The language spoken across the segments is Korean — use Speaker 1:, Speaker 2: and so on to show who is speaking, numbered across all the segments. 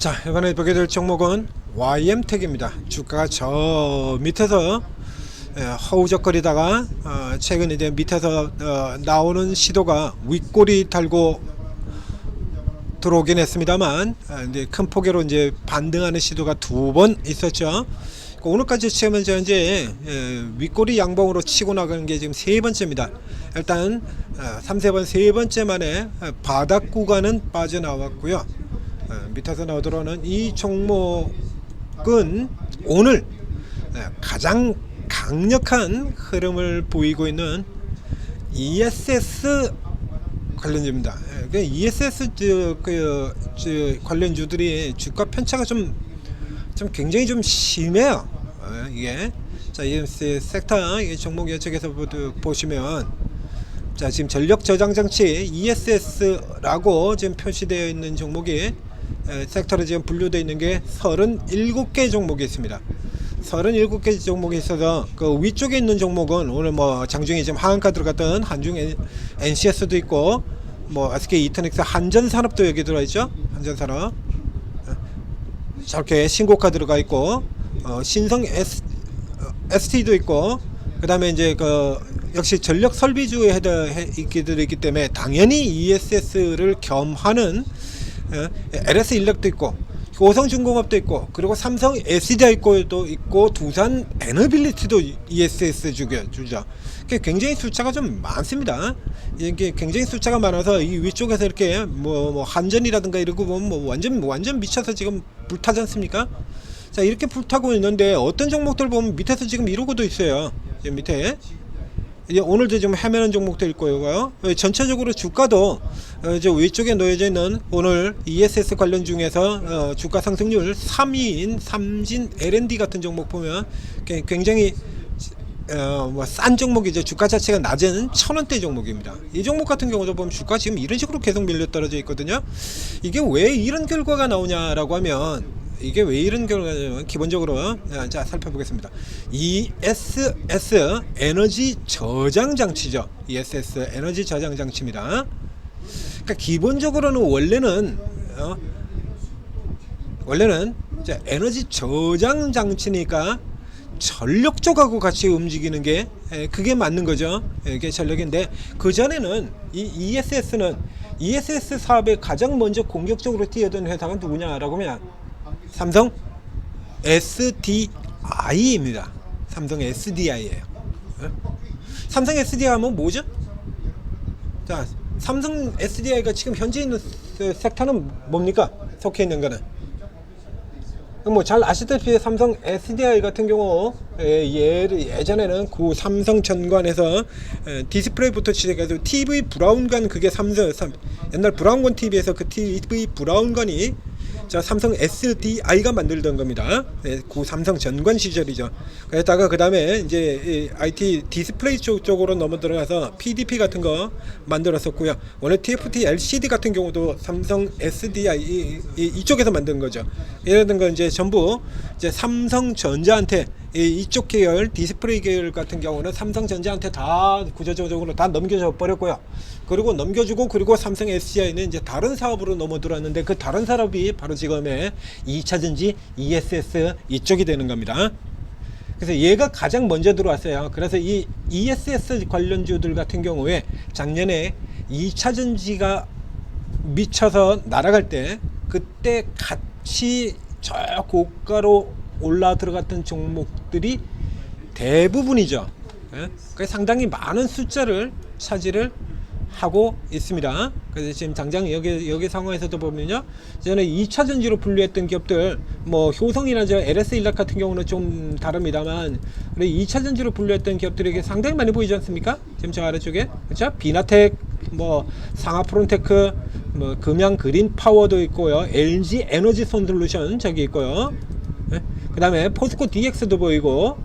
Speaker 1: 자, 이번에 보게 될 종목은 YM텍입니다. 주가가 저 밑에서 허우적거리다가 최근 이제 밑에서 나오는 시도가 윗꼬리 달고 들어오긴 했습니다만 이제 큰 폭으로 이제 반등하는 시도가 두 번 있었죠. 오늘까지 치면 이제 윗꼬리 양봉으로 치고 나가는 게 지금 세 번째입니다. 일단 3세번 세 번째 만에 바닥 구간은 빠져나왔고요. 밑에서 나오더라는 이 종목은 오늘 가장 강력한 흐름을 보이고 있는 ESS 관련주입니다. ESS 관련주들이 주가 편차가 좀 굉장히 좀 심해요. 이게 자, EMC 섹터 이 종목 예측에서 보시면 자, 지금 전력 저장 장치 ESS라고 지금 표시되어 있는 종목이 섹터로 지금 분류되어 있는 게 37개 종목이 있습니다. 37개 종목이 있어서 그 위쪽에 있는 종목은 오늘 뭐 장중에 지금 하한가 들어갔던 한중 NCS도 있고 뭐 SK 이터넥스 한전산업도 여기 들어있죠. 한전산업 저렇게 신고가 들어가 있고 신성 ST도 있고 그 다음에 이제 그 역시 전력 설비주에 있기 때문에 당연히 ESS를 겸하는 LS 인력도 있고 고성중공업도 있고 그리고 삼성 SDI도 있고 두산 에너빌리티도 ESS 주죠. 굉장히 숫자가 좀 많습니다. 이게 굉장히 숫자가 많아서 이 위쪽에서 이렇게 뭐 한전이라든가 이러고 보면 뭐 완전 미쳐서 지금 불타지 않습니까? 자, 이렇게 불타고 있는데 어떤 종목들 보면 밑에서 지금 이러고도 있어요. 지금 밑에 이제 오늘도 좀 헤매는 종목도 있고요. 전체적으로 주가도 이제 위쪽에 놓여져 있는 오늘 ESS 관련 중에서 주가 상승률 3위인 삼진 L&D 같은 종목 보면 굉장히 싼 종목이죠. 주가 자체가 낮은 1000원대 종목입니다. 이 종목 같은 경우도 보면 주가 지금 이런 식으로 계속 밀려 떨어져 있거든요. 이게 왜 이런 결과가 나오냐라고 하면 이게 왜 이런 결과냐면 기본적으로 자, 살펴보겠습니다. ESS 에너지 저장 장치죠. ESS 에너지 저장 장치입니다. 그러니까 기본적으로는 원래는 이제 에너지 저장 장치니까 전력 쪽하고 같이 움직이는 게 그게 맞는 거죠. 이게 전력인데 그 전에는 이 ESS는 ESS 사업에 가장 먼저 공격적으로 뛰어든 회사가 누구냐라고 하면 삼성 SDI입니다. 삼성 SDI예요. 삼성 SDI 하면 뭐죠? 자, 삼성 SDI가 지금 현재 있는 섹터는 뭡니까? 속해 있는 거는 뭐 잘 아시다시피 삼성 SDI 같은 경우 예전에는 그 삼성전관에서 디스플레이부터 시작해서 TV 브라운관 그게 옛날 브라운관 TV에서 그 TV 브라운관이 삼성 SDI가 만들던 겁니다. 그 삼성 전관 시절이죠. 그랬다가 그 다음에 이제 IT 디스플레이 쪽으로 넘어 들어가서 PDP 같은 거 만들었었고요. 원래 TFT LCD 같은 경우도 삼성 SDI 이쪽에서 만든 거죠. 이런 거 이제 전부 이제 삼성전자한테 이쪽 계열 디스플레이 계열 같은 경우는 삼성전자한테 다 구조적으로 다 넘겨져 버렸고요. 그리고 넘겨주고 그리고 삼성 SDI는 이제 다른 사업으로 넘어들었는데 그 다른 사업이 바로 지금의 2차전지 ESS 이쪽이 되는 겁니다. 그래서 얘가 가장 먼저 들어왔어요. 그래서 이 ESS 관련주들 같은 경우에 작년에 2차전지가 미쳐서 날아갈 때 그때 같이 저 고가로 올라 들어갔던 종목들이 대부분이죠. 상당히 많은 숫자를 차지를 하고 있습니다. 그래서 지금 당장 여기 상황에서도 보면요, 전에 2차 전지로 분류했던 기업들, 뭐 효성이나 LS 인락 같은 경우는 좀 다릅니다만, 우리 2차 전지로 분류했던 기업들에게 상당히 많이 보이지 않습니까? 지금 저 아래쪽에, 그렇죠? 비나텍, 뭐 상하프론테크, 뭐 금양 그린 파워도 있고요, LG 에너지 솔루션 저기 있고요. 그 다음에 포스코 DX도 보이고,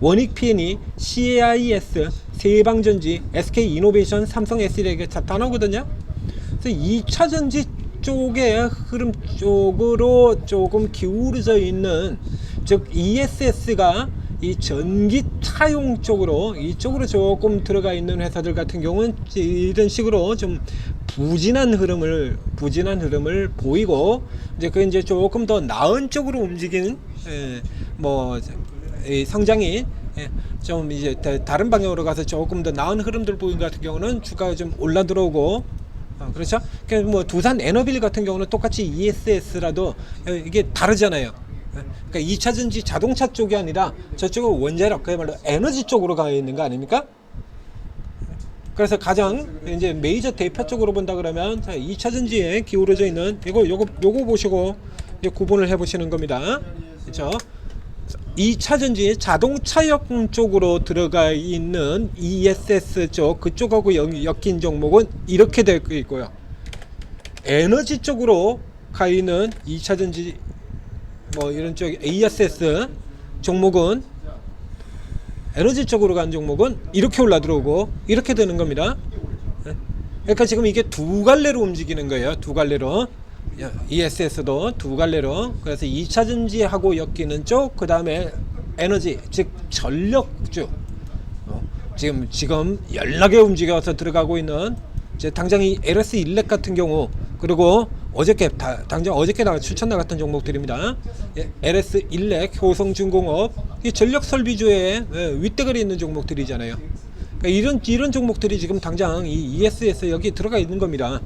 Speaker 1: 원익 P&E, CAIS, 세방전지, SK 이노베이션, 삼성 SDI가 다 나오거든요. 그래서 2차 전지 쪽의 흐름 쪽으로 조금 기울어져 있는, 즉 ESS가 이 전기차용 쪽으로 이쪽으로 조금 들어가 있는 회사들 같은 경우는 이런 식으로 좀 부진한 흐름을 보이고 이제 그 이제 조금 더 나은 쪽으로 움직이는 뭐 이 성장이 좀 이제 다른 방향으로 가서 조금 더 나은 흐름들 보이는 것 같은 경우는 주가가 좀 올라 들어오고 그렇죠? 그러니까 뭐 두산 에너빌 같은 경우는 똑같이 ESS라도 이게 다르잖아요. 그러니까 2차전지 자동차 쪽이 아니라 저쪽은 원자력 그야말로 에너지 쪽으로 가 있는 거 아닙니까? 그래서 가장 이제 메이저 대표적으로 본다 그러면 2차전지에 기울어져 있는 요거 보시고 이제 구분을 해 보시는 겁니다. 그렇죠? 2차전지 자동차역 쪽으로 들어가 있는 ESS 쪽 그쪽하고 엮인 종목은 이렇게 되어 있고요. 에너지 쪽으로 가 있는 2차전지 뭐 이런 쪽 ESS 종목은 에너지 쪽으로 간 종목은 이렇게 올라 들어오고 이렇게 되는 겁니다. 그러니까 지금 이게 두 갈래로 움직이는 거예요. 두 갈래로. ESS도 두 갈래로. 그래서 2차전지하고 엮이는 쪽, 그 다음에 에너지, 즉 전력주. 지금 연락에 움직여서 들어가고 있는 이제 당장 이 LS 일렉 같은 경우, 그리고 당장 어저께 추천 나갔던 종목들입니다. LS 일렉, 효성중공업, 이 전력 설비주에 윗대거리 있는 종목들이잖아요. 그러니까 이런 종목들이 지금 당장 이 ESS 여기 들어가 있는 겁니다.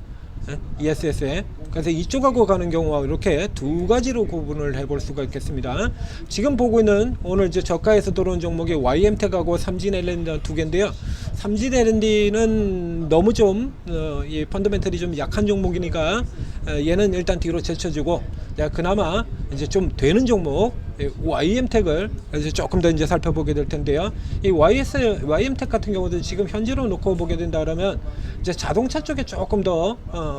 Speaker 1: ESS에. 그래서 이쪽하고 가는 경우와 이렇게 두 가지로 구분을 해볼 수가 있겠습니다. 지금 보고 있는 오늘 이제 저가에서 들어온 종목이 YM텍하고 삼진 L&D 두 개인데요. 삼진 L&D는 너무 좀 이 펀더멘털이 좀 약한 종목이니까 얘는 일단 뒤로 제쳐주고, 그나마 이제 좀 되는 종목 YM텍을 이제 조금 더 이제 살펴보게 될 텐데요. 이 YM텍 같은 경우도 지금 현재로 놓고 보게 된다 그러면 이제 자동차 쪽에 조금 더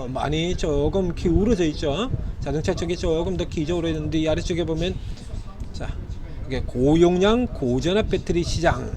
Speaker 1: 많이 조금 기울어져 있죠. 자동차 쪽이 조금 더 기저로 있는데 이 아래쪽에 보면 자, 이게 고용량 고전압 배터리 시장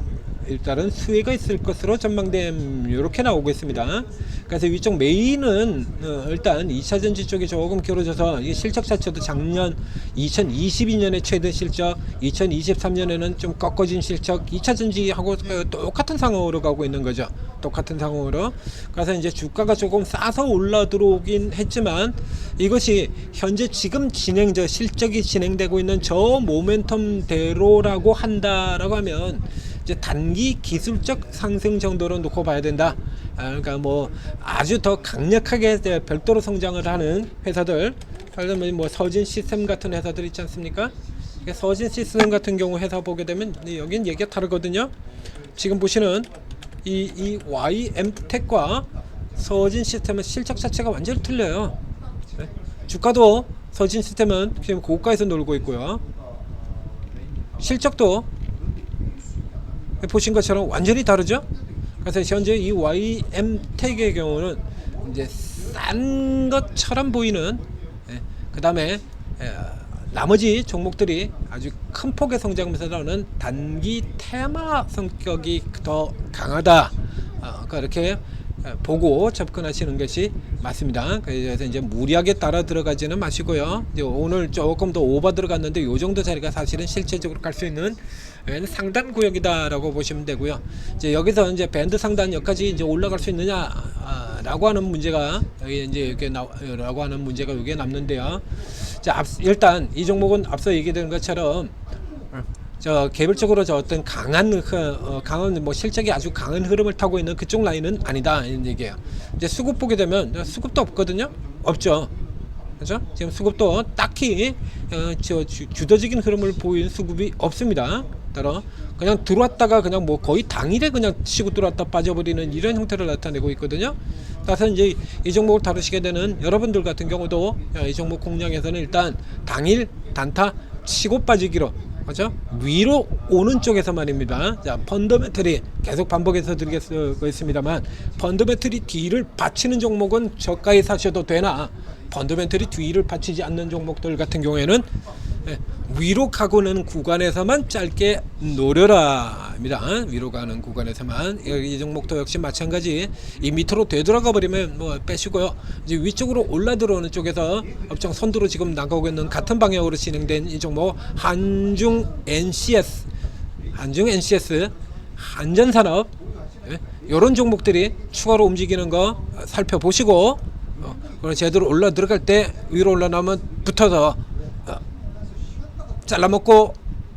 Speaker 1: 일단은 수혜가 있을 것으로 전망됨 이렇게 나오고 있습니다. 그래서 위쪽 메인은 일단 2차전지 쪽이 조금 길어져서 이 실적 자체도 작년 2022년에 최대 실적, 2023년에는 좀 꺾어진 실적, 2차전지하고 똑같은 상황으로 가고 있는 거죠. 똑같은 상황으로. 그래서 이제 주가가 조금 싸서 올라 들어오긴 했지만 이것이 현재 지금 실적이 진행되고 있는 저 모멘텀대로라고 한다라고 하면 이제 단기 기술적 상승 정도로 놓고 봐야 된다. 그러니까 뭐 아주 더 강력하게 별도로 성장을 하는 회사들, 뭐 서진 시스템 같은 회사들 있지 않습니까? 서진 시스템 같은 경우 회사 보게 되면 여긴 얘기가 다르거든요. 지금 보시는 이 YM텍과 서진 시스템은 실적 자체가 완전히 틀려요. 주가도 서진 시스템은 지금 고가에서 놀고 있고요. 실적도 보신 것처럼 완전히 다르죠. 그래서 현재 이 YM텍의 경우는 이제 싼 것처럼 보이는, 그 다음에 나머지 종목들이 아주 큰 폭의 성장하면서는 단기 테마 성격이 더 강하다. 그렇게 보고 접근하시는 것이 맞습니다. 그래서 이제 무리하게 따라 들어가지는 마시고요. 이제 오늘 조금 더 오버 들어갔는데 요 정도 자리가 사실은 실제적으로 갈 수 있는 상단 구역이다라고 보시면 되고요. 이제 여기서 이제 밴드 상단 여기까지 이제 올라갈 수 있느냐라고 하는 문제가 라고 하는 문제가 여기에 남는데요. 자, 일단 이 종목은 앞서 얘기된 것처럼 개별적으로 어떤 강한 뭐 실적이 아주 강한 흐름을 타고 있는 그쪽 라인은 아니다 이런 얘기예요. 이제 수급 보게 되면 수급도 없거든요. 없죠. 그렇죠? 지금 수급도 딱히 주도적인 흐름을 보이는 수급이 없습니다. 따라 그냥 들어왔다가 그냥 뭐 거의 당일에 그냥 치고 들어왔다 빠져버리는 이런 형태를 나타내고 있거든요. 그래서 이제 이 종목을 다루시게 되는 여러분들 같은 경우도 이 종목 공략에서는 일단 당일 단타 치고 빠지기로, 그렇죠? 위로 오는 쪽에서 말입니다. 자, 펀더멘털이 계속 반복해서 드리겠습니다만 펀더멘털이 뒤를 받치는 종목은 저가에 사셔도 되나, 펀더멘털이 뒤를 받치지 않는 종목들 같은 경우에는 위로 가고는 구간에서만 짧게 노려라입니다. 위로 가는 구간에서만. 이 종목도 역시 마찬가지. 이 밑으로 되돌아가 버리면 뭐 빼시고요. 이제 위쪽으로 올라 들어오는 쪽에서 업종 선두로 지금 나가고 있는 같은 방향으로 진행된 이 종목 한중 NCS, 한전산업 이런 종목들이 추가로 움직이는 거 살펴보시고 그럼 제대로 올라 들어갈 때 위로 올라나면 붙어서 잘라먹고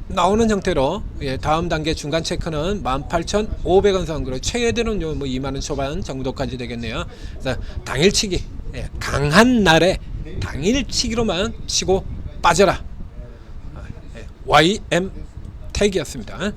Speaker 1: 나오는 형태로 다음 단계 중간 체크는 18,500원 선 그리고 최대는 뭐 2만원 초반 정도까지 되겠네요. 그래서 당일치기 강한 날에 당일치기로만 치고 빠져라. YM 택이었습니다.